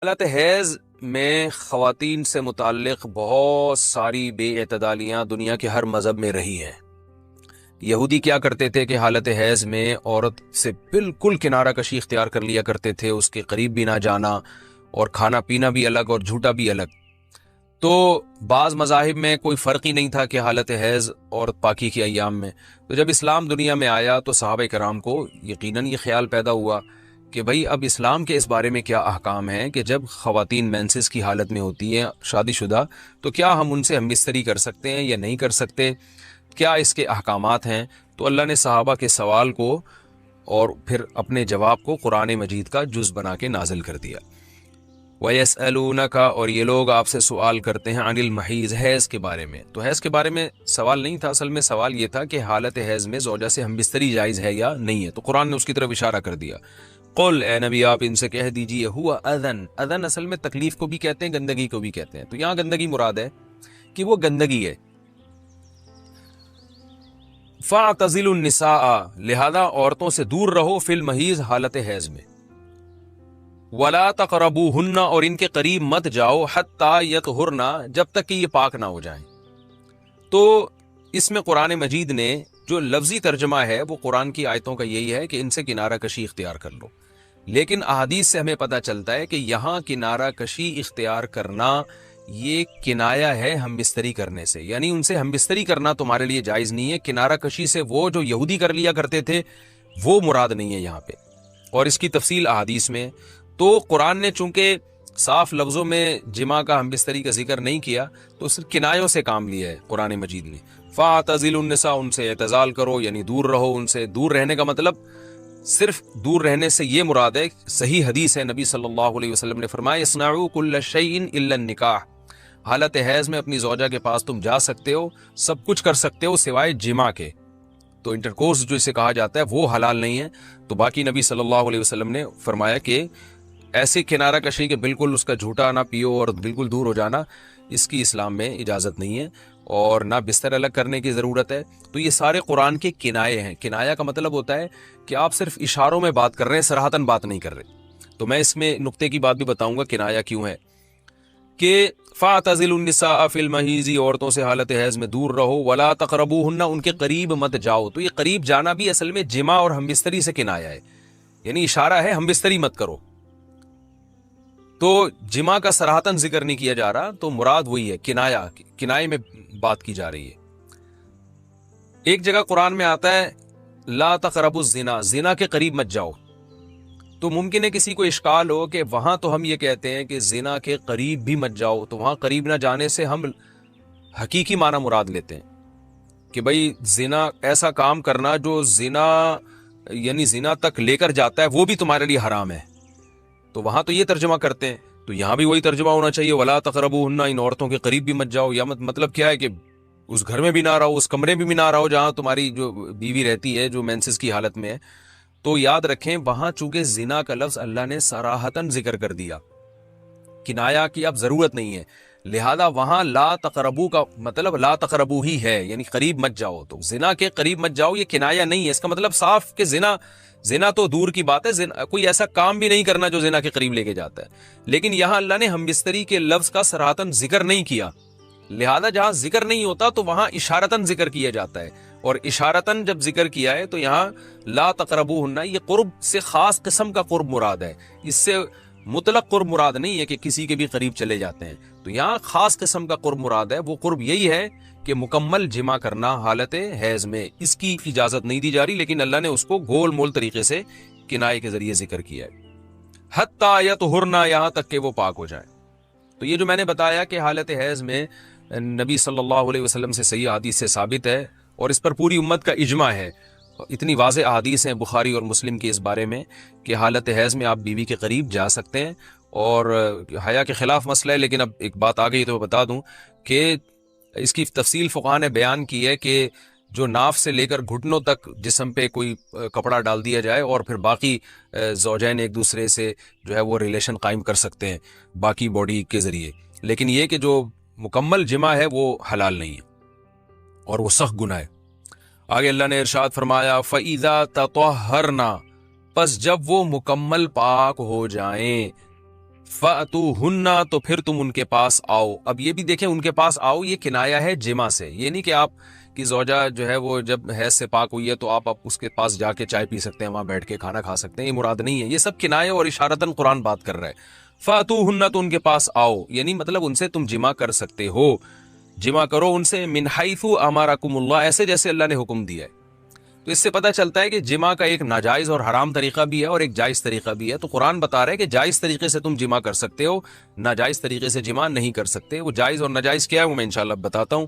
حالت حیض میں خواتین سے متعلق بہت ساری بے اعتدالیاں دنیا کے ہر مذہب میں رہی ہیں۔ یہودی کیا کرتے تھے کہ حالت حیض میں عورت سے بالکل کنارہ کشی اختیار کر لیا کرتے تھے، اس کے قریب بھی نہ جانا، اور کھانا پینا بھی الگ اور جھوٹا بھی الگ۔ تو بعض مذاہب میں کوئی فرق ہی نہیں تھا کہ حالت حیض اور پاکی کے ایام میں۔ تو جب اسلام دنیا میں آیا تو صحابہ کرام کو یقیناً یہ خیال پیدا ہوا کہ بھئی اب اسلام کے اس بارے میں کیا احکام ہیں کہ جب خواتین مینسز کی حالت میں ہوتی ہیں شادی شدہ، تو کیا ہم ان سے ہم بستری کر سکتے ہیں یا نہیں کر سکتے، کیا اس کے احکامات ہیں۔ تو اللہ نے صحابہ کے سوال کو اور پھر اپنے جواب کو قرآن مجید کا جز بنا کے نازل کر دیا۔ وَيَسْأَلُونَكَ، اور یہ لوگ آپ سے سوال کرتے ہیں عن المحیض، حیض کے بارے میں۔ تو حیض کے بارے میں سوال نہیں تھا، اصل میں سوال یہ تھا کہ حالت حیض میں زوجہ سے ہم بستری جائز ہے یا نہیں ہے۔ تو قرآن نے اس کی طرف اشارہ کر دیا۔ قل، اے نبی آپ ان سے کہہ دیجئے، ہوا اذن، اذن اصل میں تکلیف کو بھی کہتے ہیں، گندگی کو بھی کہتے ہیں۔ تو یہاں گندگی مراد ہے کہ وہ گندگی ہے۔ فَاعْتَزِلُوا النِّسَاءَ، لہذا عورتوں سے دور رہو، فی المحیض، حالت حیض میں۔ وَلَا تَقْرَبُوهُنَّ، اور ان کے قریب مت جاؤ، حَتَّى يَطْهُرْنَ، جب تک کہ یہ پاک نہ ہو جائیں۔ تو اس میں قرآن مجید نے جو لفظی ترجمہ ہے وہ قرآن کی آیتوں کا یہی ہے کہ ان سے کنارہ کشی اختیار کر لو، لیکن احادیث سے ہمیں پتہ چلتا ہے کہ یہاں کنارہ کشی اختیار کرنا یہ کنایہ ہے ہم بستری کرنے سے، یعنی ان سے ہم بستری کرنا تمہارے لیے جائز نہیں ہے۔ کنارہ کشی سے وہ جو یہودی کر لیا کرتے تھے وہ مراد نہیں ہے یہاں پہ، اور اس کی تفصیل احادیث میں۔ تو قرآن نے چونکہ صاف لفظوں میں جماع کا ہم بستری کا ذکر نہیں کیا، تو صرف کنایوں سے کام لیا ہے قرآن مجید نے۔ فَاعْتَزِلُوا النِّسَاءَ، ان سے اعتزال کرو، یعنی دور رہو ان سے۔ دور رہنے کا مطلب صرف دور رہنے سے یہ مراد ہے، صحیح حدیث ہے، نبی صلی اللہ علیہ وسلم نے فرمایا اصنعوا کل شیء الا النکاح، حالت حیض میں اپنی زوجہ کے پاس تم جا سکتے ہو، سب کچھ کر سکتے ہو سوائے جماع کے۔ تو انٹرکورس جو اسے کہا جاتا ہے وہ حلال نہیں ہے۔ تو باقی نبی صلی اللہ علیہ وسلم نے فرمایا کہ ایسی کنارہ کشی کہ بالکل اس کا جھوٹا نہ پیو اور بالکل دور ہو جانا، اس کی اسلام میں اجازت نہیں ہے، اور نہ بستر الگ کرنے کی ضرورت ہے۔ تو یہ سارے قرآن کے کنائے ہیں۔ کنایا کا مطلب ہوتا ہے کہ آپ صرف اشاروں میں بات کر رہے ہیں، صراحتاً بات نہیں کر رہے۔ تو میں اس میں نقطے کی بات بھی بتاؤں گا کنایا کیوں ہے، کہ فَاعْتَزِلُوا النِّسَاءَ فِي الْمَحِيضِ، عورتوں سے حالت حیض میں دور رہو، وَلَا تَقْرَبُوهُنَّ، ان کے قریب مت جاؤ۔ تو یہ قریب جانا بھی اصل میں جماع اور ہم بستری سے کنایا ہے، یعنی اشارہ ہے ہم بستری مت کرو۔ تو جماع کا صراحتاً ذکر نہیں کیا جا رہا، تو مراد وہی ہے، کنائے میں بات کی جا رہی ہے۔ ایک جگہ قرآن میں آتا ہے لا تقربوا الزنا، زنا کے قریب مت جاؤ۔ تو ممکن ہے کسی کو اشکال ہو کہ وہاں تو ہم یہ کہتے ہیں کہ زنا کے قریب بھی مت جاؤ، تو وہاں قریب نہ جانے سے ہم حقیقی معنی مراد لیتے ہیں کہ بھئی زنا ایسا کام کرنا جو زنا یعنی زنا تک لے کر جاتا ہے وہ بھی تمہارے لیے حرام ہے۔ تو وہاں تو یہ ترجمہ کرتے ہیں، تو یہاں بھی وہی ترجمہ ہونا چاہیے وَلَا تَقْرَبُوهُنَّ، ان عورتوں کے قریب بھی مت جاؤ۔ یا مطلب کیا ہے کہ اس گھر میں بھی نہ رہو، اس کمرے میں بھی نہ رہو جہاں تمہاری جو بیوی رہتی ہے جو مینسز کی حالت میں ہے۔ تو یاد رکھیں وہاں چونکہ زنا کا لفظ اللہ نے صراحتاً ذکر کر دیا، کنایا کی اب ضرورت نہیں ہے، لہذا وہاں لا تقربو کا مطلب لا تقربو ہی ہے، یعنی قریب مت جاؤ۔ تو زنا کے قریب مت جاؤ یہ کنایا نہیں ہے، اس کا مطلب صاف کہ زنا تو دور کی بات ہے، کوئی ایسا کام بھی نہیں کرنا جو زنا کے قریب لے کے جاتا ہے۔ لیکن یہاں اللہ نے ہم بستری کے لفظ کا صراحتاً ذکر نہیں کیا، لہذا جہاں ذکر نہیں ہوتا تو وہاں اشارتاً ذکر کیا جاتا ہے، اور اشارتاً جب ذکر کیا ہے تو یہاں لا تقربوہن، یہ قرب سے خاص قسم کا قرب مراد ہے، اس سے مطلق قرب مراد نہیں ہے کہ کسی کے بھی قریب چلے جاتے ہیں۔ تو یہاں خاص قسم کا قرب مراد ہے، وہ قرب یہی ہے کہ مکمل جمع کرنا حالت حیض میں، اس کی اجازت نہیں دی جا رہی، لیکن اللہ نے اس کو گول مول طریقے سے کنائے کے ذریعے ذکر کیا ہے۔ حتیٰ یطہرن، یہاں تک کہ وہ پاک ہو جائیں۔ تو یہ جو میں نے بتایا کہ حالت حیض میں نبی صلی اللہ علیہ وسلم سے صحیح حدیث سے ثابت ہے، اور اس پر پوری امت کا اجماع ہے، اتنی واضح احادیث ہیں بخاری اور مسلم کی اس بارے میں کہ حالت حیض میں آپ بیوی کے قریب جا سکتے ہیں، اور حیا کے خلاف مسئلہ ہے، لیکن اب ایک بات آ گئی تو بتا دوں کہ اس کی تفصیل فقہاء نے بیان کی ہے کہ جو ناف سے لے کر گھٹنوں تک جسم پہ کوئی کپڑا ڈال دیا جائے، اور پھر باقی زوجین ایک دوسرے سے جو ہے وہ ریلیشن قائم کر سکتے ہیں باقی باڈی کے ذریعے، لیکن یہ کہ جو مکمل جمع ہے وہ حلال نہیں ہے اور وہ سخت گناہ ہے۔ آگے اللہ نے ارشاد فرمایا فَإِذَا تَطَهَّرْنَا، پس جب وہ مکمل پاک ہو جائیں، فَأْتُوهُنَّ تو پھر تم ان کے پاس آؤ. اب یہ بھی دیکھیں ان کے پاس آؤ یہ کنایا ہے جمع سے. یہ نہیں کہ آپ کی زوجہ جو ہے وہ جب حیض سے پاک ہوئی ہے تو آپ اس کے پاس جا کے چائے پی سکتے ہیں, وہاں بیٹھ کے کھانا کھا سکتے ہیں, یہ مراد نہیں ہے. یہ سب کنایہ اور اشارتاً قرآن بات کر رہا ہے. فَأْتُوهُنَّ تو ان کے پاس آؤ, یعنی مطلب ان سے تم جمع کر سکتے ہو, جمع کرو ان سے. من حیث امرکم اللہ, ایسے جیسے اللہ نے حکم دیا ہے. تو اس سے پتہ چلتا ہے کہ جمع کا ایک ناجائز اور حرام طریقہ بھی ہے اور ایک جائز طریقہ بھی ہے. تو قرآن بتا رہا ہے کہ جائز طریقے سے تم جمع کر سکتے ہو, ناجائز طریقے سے جمع نہیں کر سکتے. وہ جائز اور ناجائز کیا ہے وہ میں انشاءاللہ بتاتا ہوں.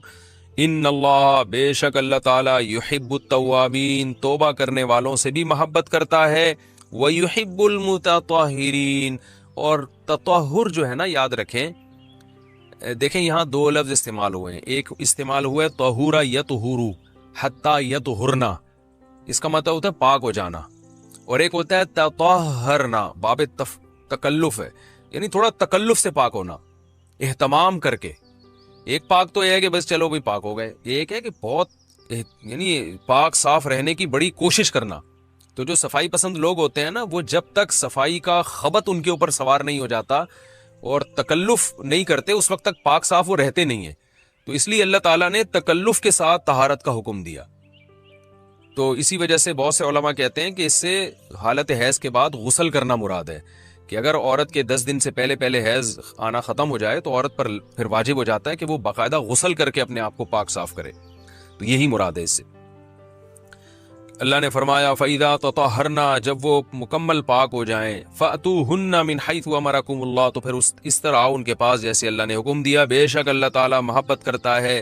ان اللہ, بے شک اللہ تعالیٰ, یحب التوابین, توبہ کرنے والوں سے بھی محبت کرتا ہے, ویحب المتطہرین, اور تطہر جو ہے نا یاد رکھیں. دیکھیں یہاں دو لفظ استعمال ہوئے ہیں. ایک استعمال ہوا ہے طہورا یطہرو حتی یطہرنا, اس کا مطلب ہوتا ہے پاک ہو جانا, اور ایک ہوتا ہے تطہرنا, باب تکلف ہے, یعنی تھوڑا تکلف سے پاک ہونا, اہتمام کر کے. ایک پاک تو یہ ہے کہ بس چلو بھی پاک ہو گئے, ایک ہے کہ بہت یعنی پاک صاف رہنے کی بڑی کوشش کرنا. تو جو صفائی پسند لوگ ہوتے ہیں نا, وہ جب تک صفائی کا خبط ان کے اوپر سوار نہیں ہو جاتا اور تکلف نہیں کرتے, اس وقت تک پاک صاف وہ رہتے نہیں ہیں. تو اس لیے اللہ تعالیٰ نے تکلف کے ساتھ طہارت کا حکم دیا. تو اسی وجہ سے بہت سے علماء کہتے ہیں کہ اس سے حالت حیض کے بعد غسل کرنا مراد ہے, کہ اگر عورت کے 10 دن سے پہلے حیض آنا ختم ہو جائے تو عورت پر پھر واجب ہو جاتا ہے کہ وہ باقاعدہ غسل کر کے اپنے آپ کو پاک صاف کرے. تو یہی مراد ہے اس سے. اللہ نے فرمایا فَإِذَا تَطَهَّرْنَا, جب وہ مکمل پاک ہو جائیں, فَأْتُوهُنَّ مِنْ حَيْثُ أَمَرَكُمُ اللَّهُ, تو پھر اس طرح آؤ ان کے پاس جیسے اللہ نے حکم دیا. بے شک اللہ تعالیٰ محبت کرتا ہے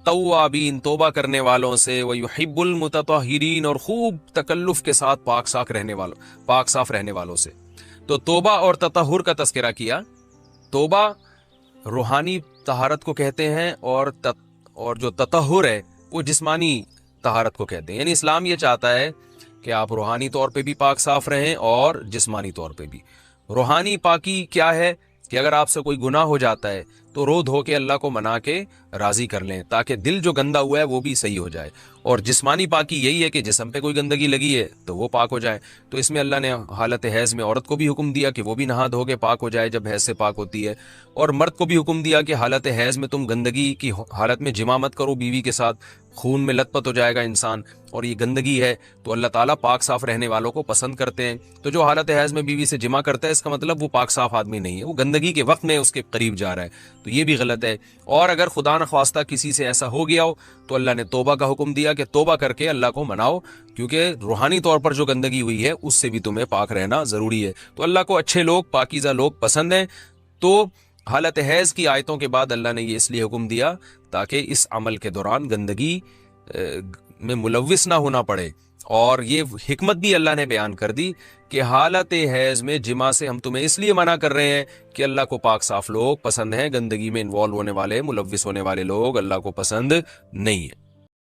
توابین, توبہ کرنے والوں سے, وَيُحِبُّ الْمُتَطَهِّرِينَ, اور خوب تکلف کے ساتھ پاک صاف رہنے والوں سے. تو توبہ اور تطہر کا تذکرہ کیا. توبہ روحانی طہارت کو کہتے ہیں, اور جو تطہر ہے وہ جسمانی طہارت کو کہتے ہیں. یعنی اسلام یہ چاہتا ہے کہ آپ روحانی طور پہ بھی پاک صاف رہیں اور جسمانی طور پہ بھی. روحانی پاکی کیا ہے کہ اگر آپ سے کوئی گناہ ہو جاتا ہے تو رو دھو کے اللہ کو منا کے راضی کر لیں, تاکہ دل جو گندا ہوا ہے وہ بھی صحیح ہو جائے. اور جسمانی پاکی یہی ہے کہ جسم پہ کوئی گندگی لگی ہے تو وہ پاک ہو جائے. تو اس میں اللہ نے حالت حیض میں عورت کو بھی حکم دیا کہ وہ بھی نہا دھو کے پاک ہو جائے جب حیض سے پاک ہوتی ہے, اور مرد کو بھی حکم دیا کہ حالت حیض میں تم گندگی کی حالت میں جماع مت کرو بیوی کے ساتھ, خون میں لت پت ہو جائے گا انسان, اور یہ گندگی ہے. تو اللہ تعالیٰ پاک صاف رہنے والوں کو پسند کرتے ہیں. تو جو حالت حیض میں بیوی سے جمع کرتا ہے اس کا مطلب وہ پاک صاف آدمی نہیں ہے, وہ گندگی کے وقت میں اس کے قریب جا رہا ہے. تو یہ بھی غلط ہے. اور اگر خدا نخواستہ کسی سے ایسا ہو گیا ہو تو اللہ نے توبہ کا حکم دیا کہ توبہ کر کے اللہ کو مناؤ, کیونکہ روحانی طور پر جو گندگی ہوئی ہے اس سے بھی تمہیں پاک رہنا ضروری ہے. تو اللہ کو اچھے لوگ, پاکیزہ لوگ پسند ہیں. تو حالت حیض کی آیتوں کے بعد اللہ نے یہ اس لیے حکم دیا تاکہ اس عمل کے دوران گندگی میں ملوث نہ ہونا پڑے. اور یہ حکمت بھی اللہ نے بیان کر دی کہ حالت حیض میں جمع سے ہم تمہیں اس لیے منع کر رہے ہیں کہ اللہ کو پاک صاف لوگ پسند ہیں, گندگی میں انوالو ہونے والے, ملوث ہونے والے لوگ اللہ کو پسند نہیں ہیں.